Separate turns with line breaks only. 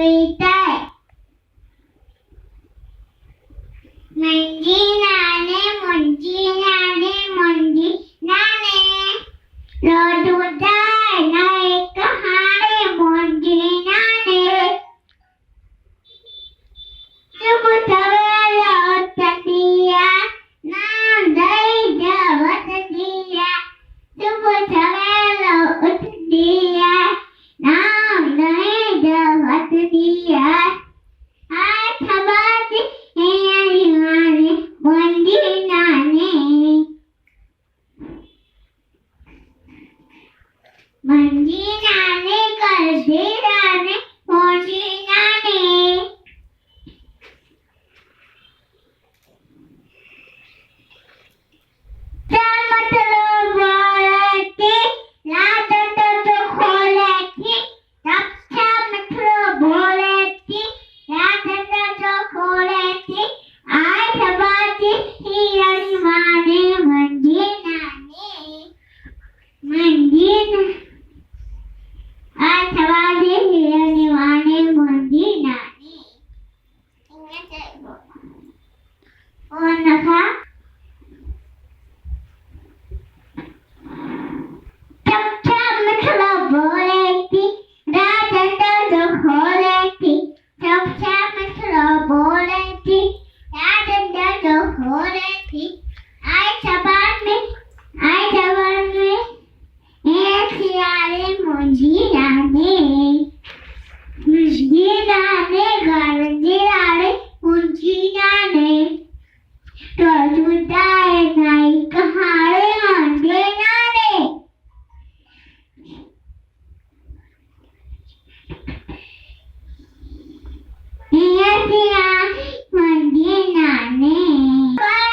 कविता मंजी नाने मुंजी नाने रोडुदाय नाय कहारे मुंजी नाने चुप थवेला उत्तिया नाम दई जवत दिया चुप थवेला उत्तिया नाम दई जवत दिया आय थबाती हेयानी मुंजी नाने मंजी नाने कर दे नाने मुंजी नाने मंजी नाने